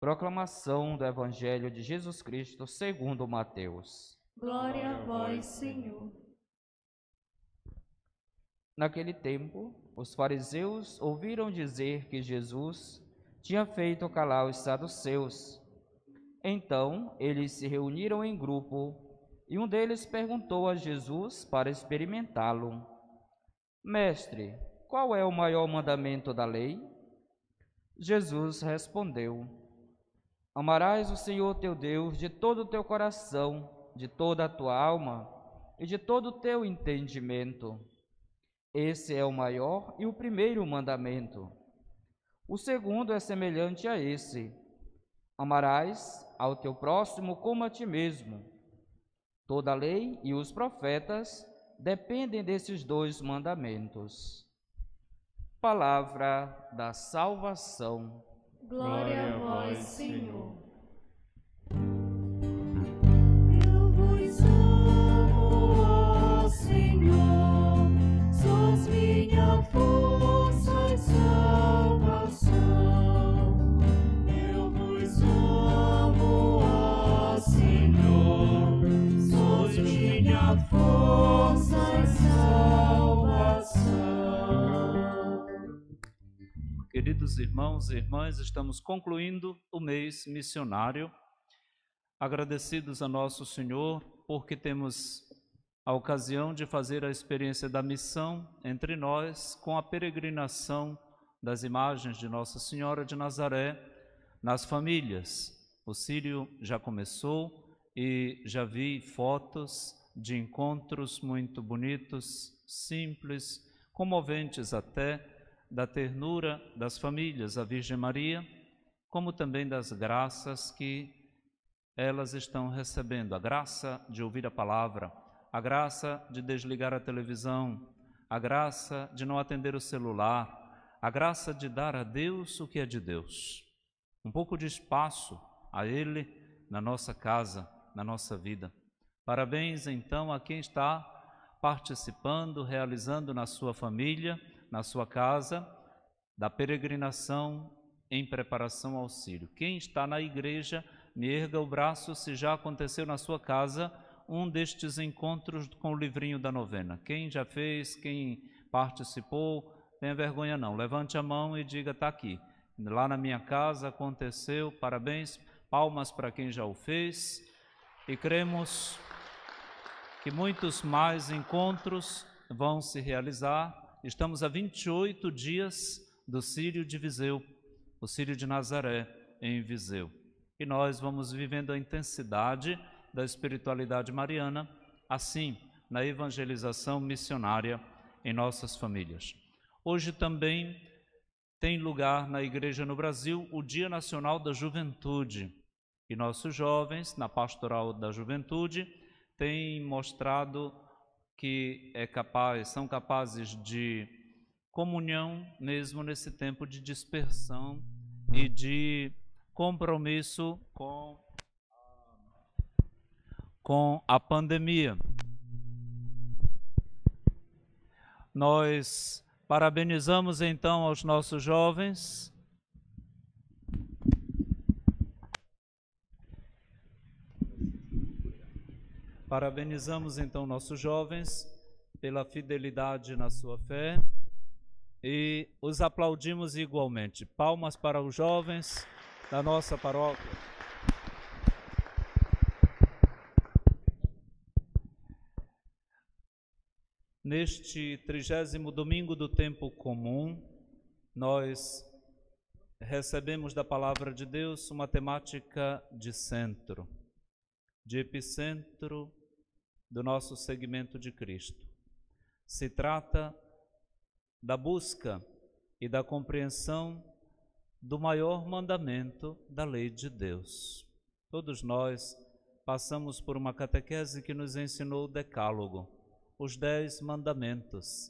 Proclamação do Evangelho de Jesus Cristo segundo Mateus. Glória a vós, Senhor. Naquele tempo, os fariseus ouviram dizer que Jesus tinha feito calar os saduceus. Então, eles se reuniram em grupo e um deles perguntou a Jesus para experimentá-lo: Mestre, qual é o maior mandamento da lei? Jesus respondeu: Amarás o Senhor teu Deus de todo o teu coração, de toda a tua alma e de todo o teu entendimento. Esse é o maior e o primeiro mandamento. O segundo é semelhante a esse: amarás ao teu próximo como a ti mesmo. Toda a lei e os profetas dependem desses dois mandamentos. Palavra da salvação. Glória a vós, Senhor. Eu vos amo, ó Senhor, sois minha força e salvação. Eu vos amo, ó Senhor, sois minha força e salvação. Queridos irmãos e irmãs, estamos concluindo o mês missionário, agradecidos a nosso Senhor porque temos a ocasião de fazer a experiência da missão entre nós com a peregrinação das imagens de Nossa Senhora de Nazaré nas famílias. O Círio já começou e já vi fotos de encontros muito bonitos, simples, comoventes até, da ternura das famílias, a Virgem Maria, como também das graças que elas estão recebendo, a graça de ouvir a palavra, a graça de desligar a televisão, a graça de não atender o celular, a graça de dar a Deus o que é de Deus, um pouco de espaço a Ele na nossa casa, na nossa vida. Parabéns então a quem está participando, realizando na sua família, na sua casa, da peregrinação em preparação ao Círio. Quem está na igreja, me erga o braço se já aconteceu na sua casa um destes encontros com o livrinho da novena. Quem já fez, quem participou, tenha vergonha não, levante a mão e diga: está aqui, lá na minha casa aconteceu, parabéns, palmas para quem já o fez, e cremos que muitos mais encontros vão se realizar. Estamos a 28 dias do Círio de Viseu, o Círio de Nazaré em Viseu. E nós vamos vivendo a intensidade da espiritualidade mariana, assim, na evangelização missionária em nossas famílias. Hoje também tem lugar na Igreja no Brasil o Dia Nacional da Juventude. E nossos jovens, na Pastoral da Juventude, têm mostrado que são capazes de comunhão mesmo nesse tempo de dispersão e de compromisso com a pandemia. Nós parabenizamos então aos nossos jovens. Parabenizamos então nossos jovens pela fidelidade na sua fé e os aplaudimos igualmente. Palmas para os jovens da nossa paróquia. Neste 30º domingo do tempo comum, nós recebemos da palavra de Deus uma temática de centro, de epicentro do nosso segmento de Cristo. Se trata da busca e da compreensão do maior mandamento da lei de Deus. Todos nós passamos por uma catequese que nos ensinou o Decálogo, os 10 mandamentos.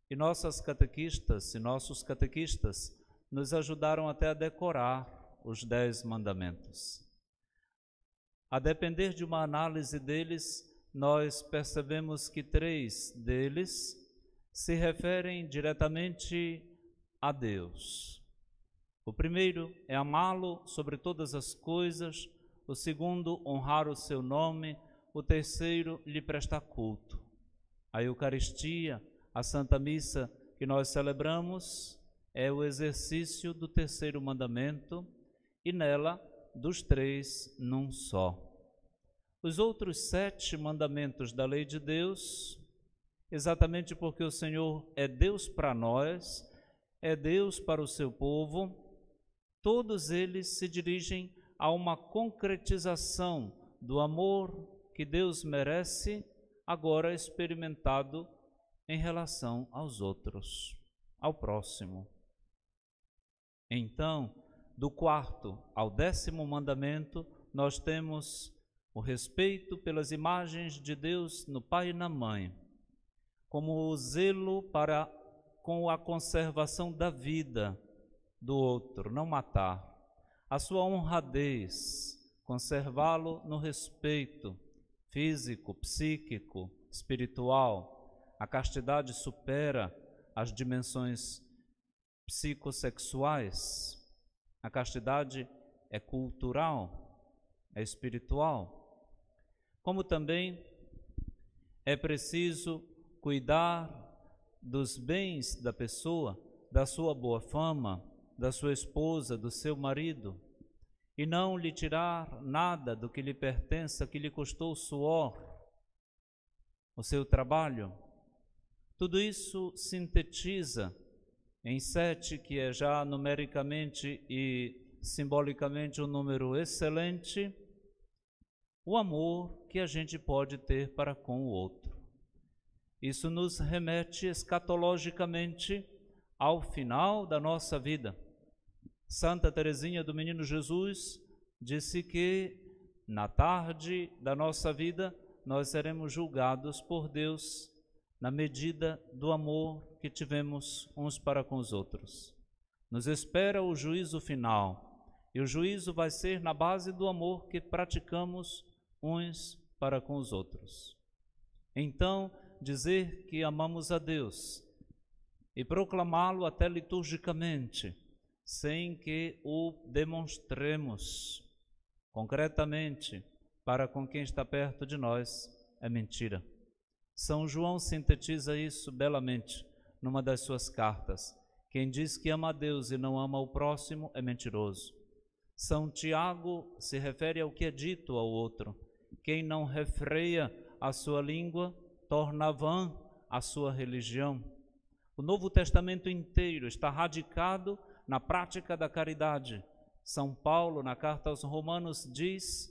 E nossas catequistas e nossos catequistas nos ajudaram até a decorar os 10 mandamentos. A depender de uma análise deles, nós percebemos que 3 deles se referem diretamente a Deus. O primeiro é amá-lo sobre todas as coisas, o segundo, honrar o seu nome, o terceiro, lhe prestar culto. A Eucaristia, a Santa Missa que nós celebramos, é o exercício do terceiro mandamento e nela, dos três, num só. Os outros 7 mandamentos da lei de Deus, exatamente porque o Senhor é Deus para nós, é Deus para o seu povo, todos eles se dirigem a uma concretização do amor que Deus merece, agora experimentado em relação aos outros, ao próximo. Então, do 4º ao 10º mandamento, nós temos o respeito pelas imagens de Deus no pai e na mãe, como o zelo com a conservação da vida do outro, não matar, a sua honradez, conservá-lo no respeito físico, psíquico, espiritual. A castidade supera as dimensões psicossexuais. A castidade é cultural, é espiritual. Como também é preciso cuidar dos bens da pessoa, da sua boa fama, da sua esposa, do seu marido, e não lhe tirar nada do que lhe pertença, que lhe custou o suor, o seu trabalho. Tudo isso sintetiza em 7, que é já numericamente e simbolicamente um número excelente, o amor que a gente pode ter para com o outro. Isso nos remete escatologicamente ao final da nossa vida. Santa Teresinha do Menino Jesus disse que na tarde da nossa vida nós seremos julgados por Deus na medida do amor que tivemos uns para com os outros. Nos espera o juízo final, e o juízo vai ser na base do amor que praticamos uns para com os outros. Então, dizer que amamos a Deus e proclamá-lo até liturgicamente, sem que o demonstremos concretamente para com quem está perto de nós, é mentira. São João sintetiza isso belamente numa das suas cartas. Quem diz que ama a Deus e não ama o próximo é mentiroso. São Tiago se refere ao que é dito ao outro. Quem não refreia a sua língua torna vã a sua religião. O Novo Testamento inteiro está radicado na prática da caridade. São Paulo, na carta aos Romanos, diz: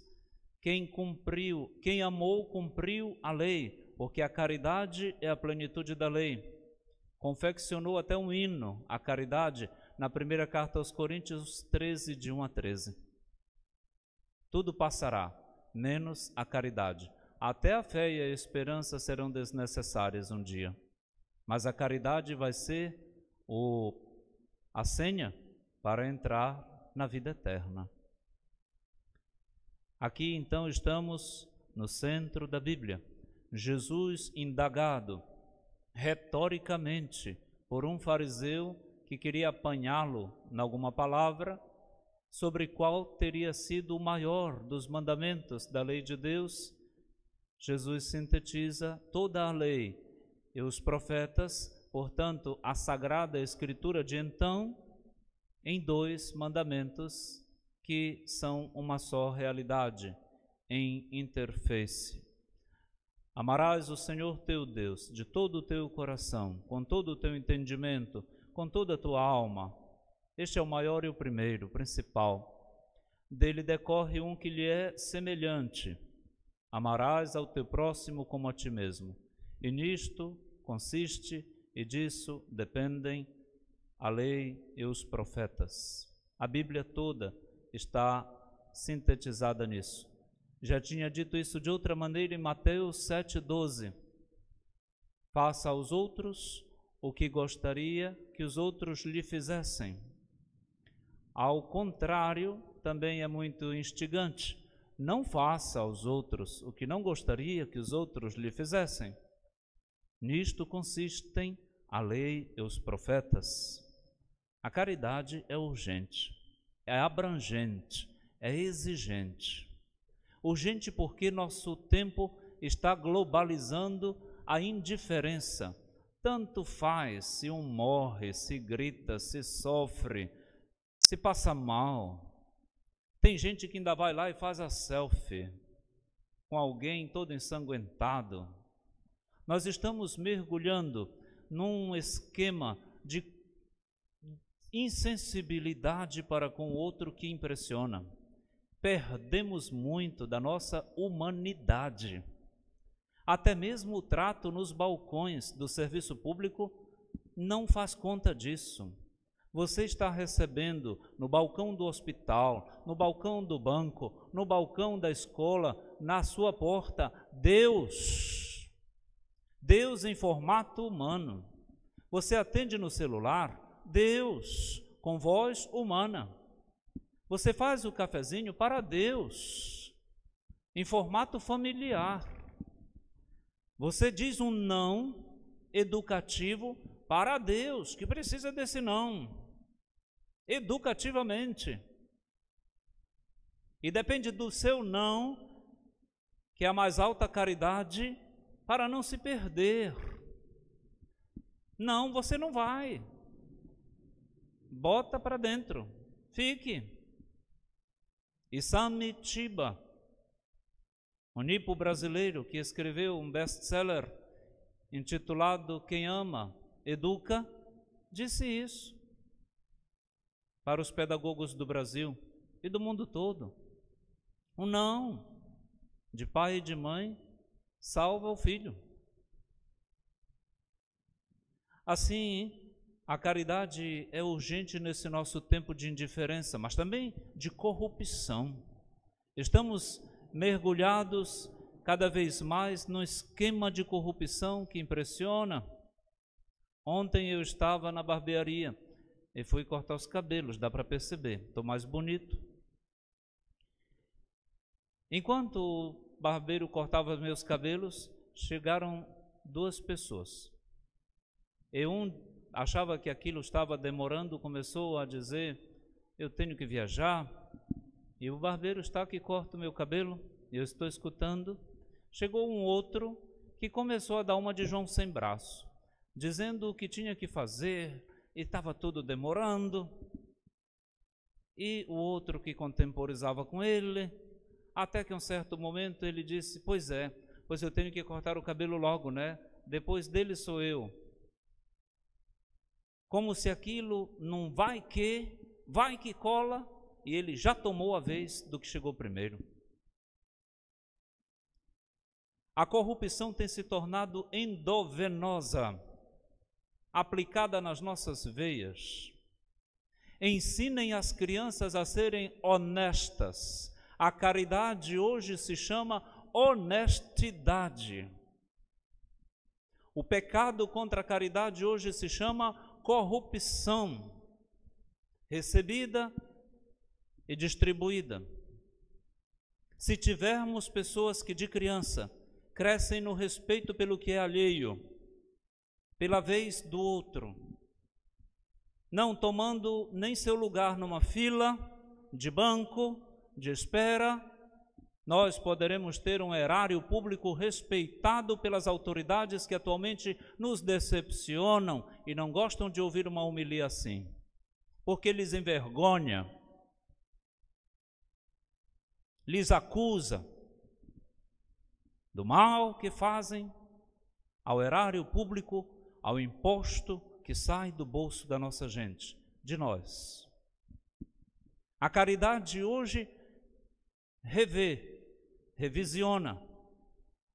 quem amou, cumpriu a lei, porque a caridade é a plenitude da lei. Confeccionou até um hino à caridade na primeira carta aos Coríntios 13, de 1 a 13. Tudo passará, menos a caridade. Até a fé e a esperança serão desnecessárias um dia. Mas a caridade vai ser a senha para entrar na vida eterna. Aqui então estamos no centro da Bíblia. Jesus indagado retoricamente por um fariseu que queria apanhá-lo em alguma palavra sobre qual teria sido o maior dos mandamentos da lei de Deus. Jesus sintetiza toda a lei e os profetas, portanto, a Sagrada Escritura de então, em 2 mandamentos que são uma só realidade, em interface. Amarás o Senhor teu Deus de todo o teu coração, com todo o teu entendimento, com toda a tua alma. Este é o maior e o primeiro, o principal. Dele decorre um que lhe é semelhante. Amarás ao teu próximo como a ti mesmo. E nisto consiste, e disso dependem a lei e os profetas. A Bíblia toda está sintetizada nisso. Já tinha dito isso de outra maneira em Mateus 7,12. Faça aos outros o que gostaria que os outros lhe fizessem. Ao contrário, também é muito instigante. Não faça aos outros o que não gostaria que os outros lhe fizessem. Nisto consistem a lei e os profetas. A caridade é urgente, é abrangente, é exigente. Urgente porque nosso tempo está globalizando a indiferença. Tanto faz se um morre, se grita, se sofre, se passa mal. Tem gente que ainda vai lá e faz a selfie com alguém todo ensanguentado. Nós estamos mergulhando num esquema de insensibilidade para com o outro que impressiona. Perdemos muito da nossa humanidade. Até mesmo o trato nos balcões do serviço público não faz conta disso. Você está recebendo no balcão do hospital, no balcão do banco, no balcão da escola, na sua porta, Deus. Deus em formato humano. Você atende no celular, Deus, com voz humana. Você faz o cafezinho para Deus, em formato familiar. Você diz um não educativo para Deus, que precisa desse não, educativamente. E depende do seu não, que é a mais alta caridade, para não se perder. Não, você não vai. Bota para dentro, fique. Isami Chiba, um nipo brasileiro que escreveu um best-seller intitulado Quem Ama, Educa, disse isso para os pedagogos do Brasil e do mundo todo. O não de pai e de mãe salva o filho. Assim, a caridade é urgente nesse nosso tempo de indiferença, mas também de corrupção. Estamos mergulhados cada vez mais num esquema de corrupção que impressiona. Ontem eu estava na barbearia e fui cortar os cabelos, dá para perceber, estou mais bonito. Enquanto o barbeiro cortava meus cabelos, chegaram duas pessoas. E um achava que aquilo estava demorando, começou a dizer, eu tenho que viajar, e o barbeiro está que corta o meu cabelo, e eu estou escutando. Chegou um outro que começou a dar uma de João sem braço, dizendo o que tinha que fazer, e estava tudo demorando. E o outro que contemporizava com ele, até que um certo momento ele disse, pois eu tenho que cortar o cabelo logo, né? Depois dele sou eu. Como se aquilo não vai que cola, e ele já tomou a vez do que chegou primeiro. A corrupção tem se tornado endovenosa, aplicada nas nossas veias. Ensinem as crianças a serem honestas. A caridade hoje se chama honestidade. O pecado contra a caridade hoje se chama corrupção, recebida e distribuída. Se tivermos pessoas que de criança crescem no respeito pelo que é alheio, pela vez do outro, não tomando nem seu lugar numa fila de banco, de espera, nós poderemos ter um erário público respeitado pelas autoridades que atualmente nos decepcionam e não gostam de ouvir uma homilia assim, porque lhes envergonha, lhes acusa do mal que fazem ao erário público, ao imposto que sai do bolso da nossa gente, de nós. A caridade hoje revisiona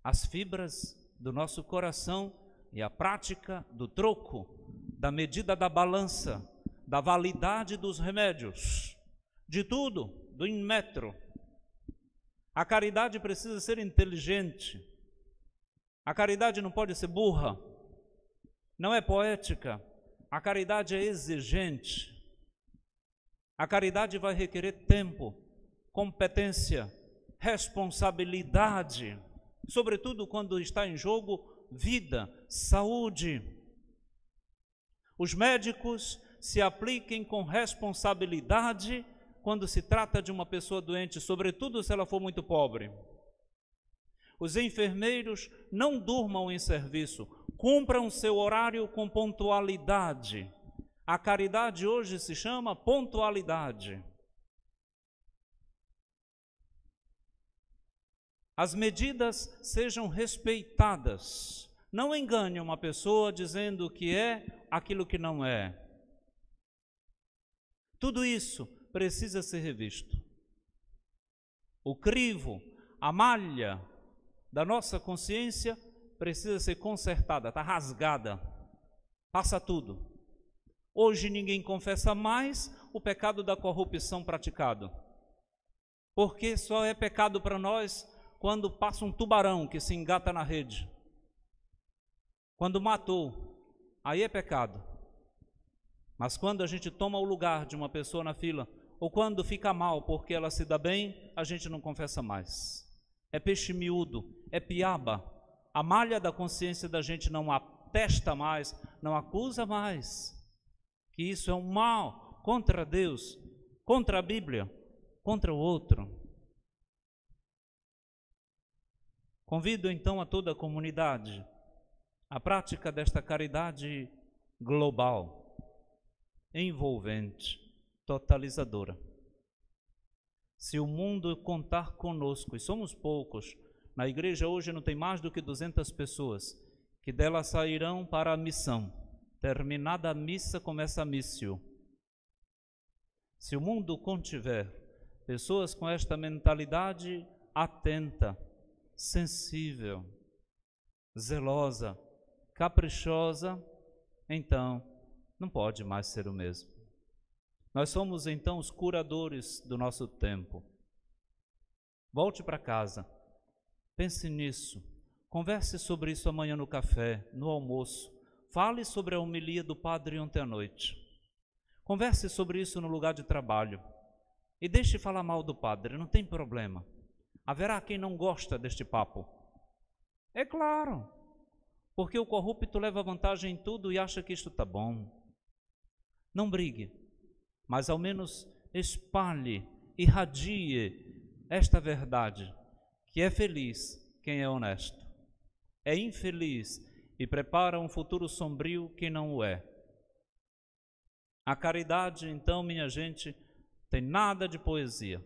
as fibras do nosso coração e a prática do troco, da medida da balança, da validade dos remédios, de tudo, do inmetro. A caridade precisa ser inteligente. A caridade não pode ser burra, não é poética. A caridade é exigente. A caridade vai requerer tempo, competência, responsabilidade, sobretudo quando está em jogo vida, saúde. Os médicos se apliquem com responsabilidade quando se trata de uma pessoa doente, sobretudo se ela for muito pobre. Os enfermeiros não durmam em serviço, cumpram seu horário com pontualidade. A caridade hoje se chama pontualidade. As medidas sejam respeitadas. Não engane uma pessoa dizendo que é aquilo que não é. Tudo isso precisa ser revisto. O crivo, a malha da nossa consciência precisa ser consertada, está rasgada, passa tudo. Hoje ninguém confessa mais o pecado da corrupção praticado, porque só é pecado para nós quando passa um tubarão que se engata na rede. Quando matou, aí é pecado. Mas quando a gente toma o lugar de uma pessoa na fila, ou quando fica mal porque ela se dá bem, a gente não confessa mais. É peixe miúdo, é piaba. A malha da consciência da gente não atesta mais, não acusa mais. Que isso é um mal contra Deus, contra a Bíblia, contra o outro. Convido então a toda a comunidade à prática desta caridade global, envolvente, totalizadora. Se o mundo contar conosco, e somos poucos, na igreja hoje não tem mais do que 200 pessoas, que dela sairão para a missão. Terminada a missa, começa a missio. Se o mundo contiver pessoas com esta mentalidade atenta, sensível, zelosa, caprichosa, então não pode mais ser o mesmo. Nós somos então os curadores do nosso tempo. Volte para casa, pense nisso, converse sobre isso amanhã no café, no almoço, fale sobre a homilia do padre ontem à noite, converse sobre isso no lugar de trabalho e deixe falar mal do padre, não tem problema. Haverá quem não gosta deste papo. É claro, porque o corrupto leva vantagem em tudo e acha que isto está bom. Não brigue, mas ao menos espalhe, irradie esta verdade, que é feliz quem é honesto, é infeliz e prepara um futuro sombrio quem não o é. A caridade, então, minha gente, tem nada de poesia,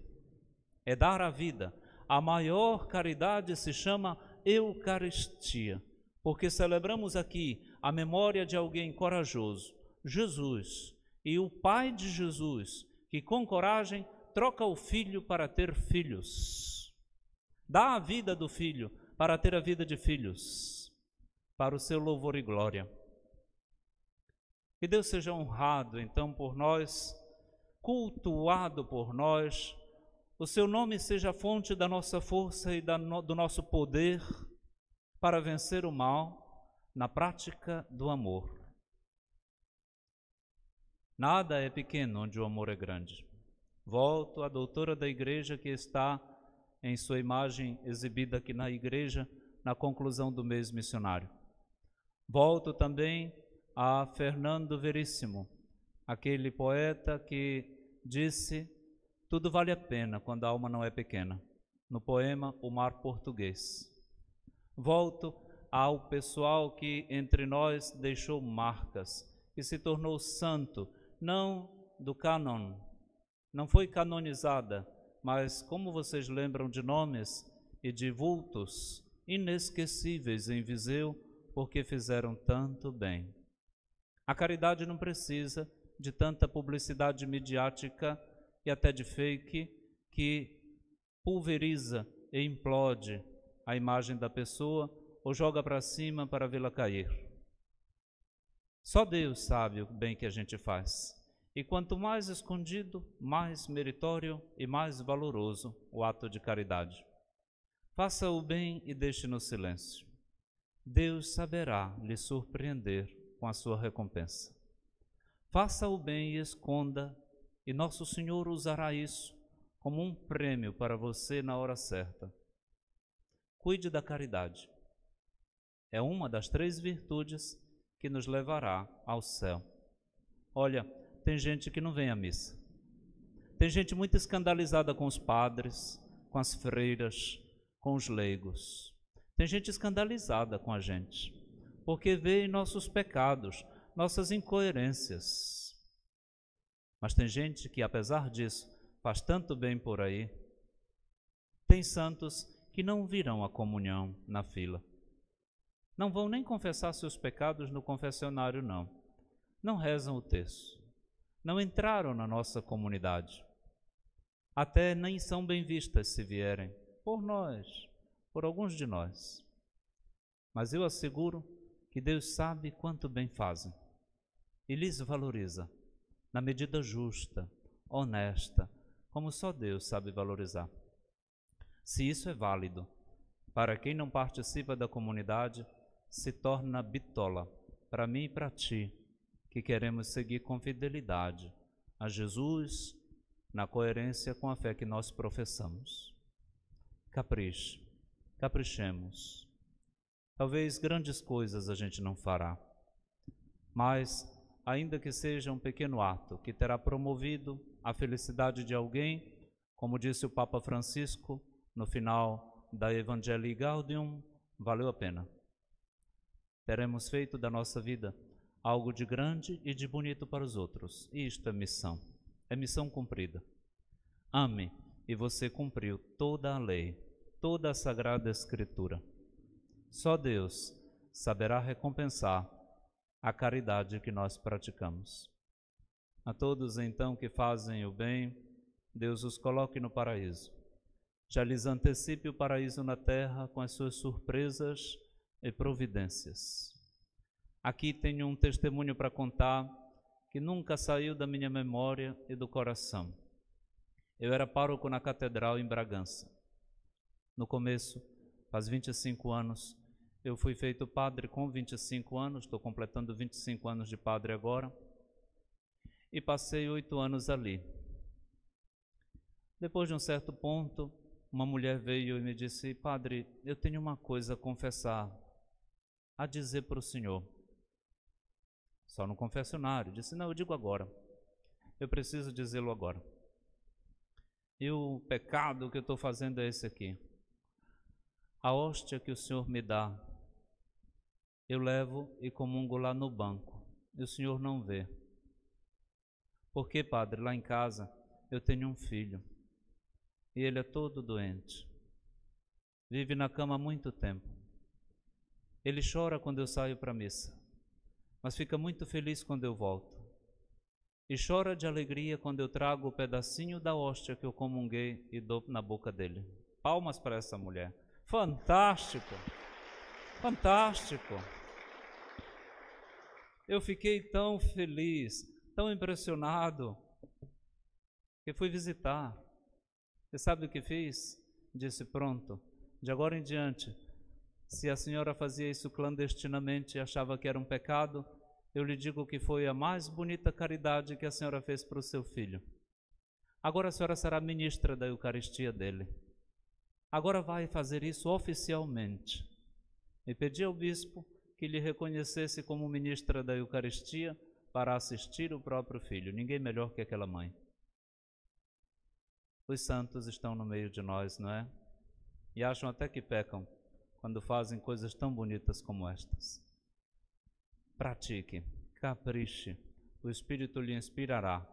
é dar a vida. A maior caridade se chama Eucaristia, porque celebramos aqui a memória de alguém corajoso, Jesus, e o Pai de Jesus, que com coragem troca o filho para ter filhos, dá a vida do filho para ter a vida de filhos, para o seu louvor e glória. Que Deus seja honrado então por nós, cultuado por nós, o seu nome seja a fonte da nossa força e do nosso poder para vencer o mal na prática do amor. Nada é pequeno onde o amor é grande. Volto à doutora da igreja que está em sua imagem exibida aqui na igreja na conclusão do mês missionário. Volto também a Fernando Veríssimo, aquele poeta que disse: tudo vale a pena quando a alma não é pequena, no poema O Mar Português. Volto ao pessoal que entre nós deixou marcas, que se tornou santo, não do cânon, não foi canonizada, mas como vocês lembram de nomes e de vultos inesquecíveis em Viseu, porque fizeram tanto bem. A caridade não precisa de tanta publicidade midiática e até de fake que pulveriza e implode a imagem da pessoa ou joga para cima para vê-la cair. Só Deus sabe o bem que a gente faz. E quanto mais escondido, mais meritório e mais valoroso o ato de caridade. Faça o bem e deixe no silêncio. Deus saberá lhe surpreender com a sua recompensa. Faça o bem e esconda, e Nosso Senhor usará isso como um prêmio para você na hora certa. Cuide da caridade. É uma das 3 virtudes que nos levará ao céu. Olha, tem gente que não vem à missa. Tem gente muito escandalizada com os padres, com as freiras, com os leigos. Tem gente escandalizada com a gente, porque vê nossos pecados, nossas incoerências. Mas tem gente que, apesar disso, faz tanto bem por aí. Tem santos que não virão à comunhão na fila. Não vão nem confessar seus pecados no confessionário, não. Não rezam o terço. Não entraram na nossa comunidade. Até nem são bem vistas se vierem, por nós, por alguns de nós. Mas eu asseguro que Deus sabe quanto bem fazem e lhes valoriza, na medida justa, honesta, como só Deus sabe valorizar. Se isso é válido, para quem não participa da comunidade, se torna bitola, para mim e para ti, que queremos seguir com fidelidade a Jesus, na coerência com a fé que nós professamos. Capriche, caprichemos. Talvez grandes coisas a gente não fará, mas, ainda que seja um pequeno ato que terá promovido a felicidade de alguém, como disse o Papa Francisco no final da Evangelii Gaudium, valeu a pena. Teremos feito da nossa vida algo de grande e de bonito para os outros, e isto é missão. É missão cumprida. Ame, e você cumpriu toda a lei, toda a Sagrada Escritura. Só Deus saberá recompensar a caridade que nós praticamos. A todos, então, que fazem o bem, Deus os coloque no paraíso. Já lhes antecipe o paraíso na terra com as suas surpresas e providências. Aqui tenho um testemunho para contar que nunca saiu da minha memória e do coração. Eu era pároco na catedral em Bragança. No começo, faz 25 anos, eu fui feito padre com 25 anos, estou completando 25 anos de padre agora, e passei 8 anos ali. Depois de um certo ponto, uma mulher veio e me disse: padre, eu tenho uma coisa a confessar, a dizer para o senhor. Só no confessionário. Disse: não, eu digo agora. Eu preciso dizê-lo agora. E o pecado que eu estou fazendo é esse aqui. A hóstia que o Senhor me dá, eu levo e comungo lá no banco. E o Senhor não vê. Porque, padre, lá em casa eu tenho um filho. E ele é todo doente. Vive na cama há muito tempo. Ele chora quando eu saio para a missa, mas fica muito feliz quando eu volto. E chora de alegria quando eu trago o pedacinho da hóstia que eu comunguei e dou na boca dele. Palmas para essa mulher. Fantástico! Fantástico! Eu fiquei tão feliz, tão impressionado, que fui visitar. Você sabe o que fiz? Disse: pronto, de agora em diante, se a senhora fazia isso clandestinamente e achava que era um pecado, eu lhe digo que foi a mais bonita caridade que a senhora fez para o seu filho. Agora a senhora será ministra da Eucaristia dele. Agora vai fazer isso oficialmente. E pedi ao bispo que lhe reconhecesse como ministra da Eucaristia para assistir o próprio filho. Ninguém melhor que aquela mãe. Os santos estão no meio de nós, não é? E acham até que pecam quando fazem coisas tão bonitas como estas. Pratique, capriche, o Espírito lhe inspirará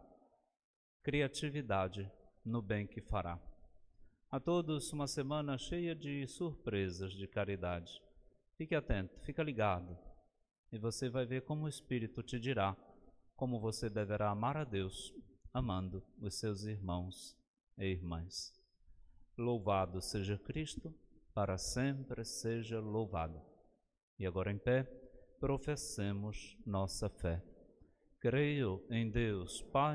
criatividade no bem que fará. A todos uma semana cheia de surpresas de caridade. Fique atento, fica ligado, e você vai ver como o Espírito te dirá como você deverá amar a Deus, amando os seus irmãos e irmãs. Louvado seja Cristo, para sempre seja louvado. E agora em pé, professemos nossa fé. Creio em Deus, Pai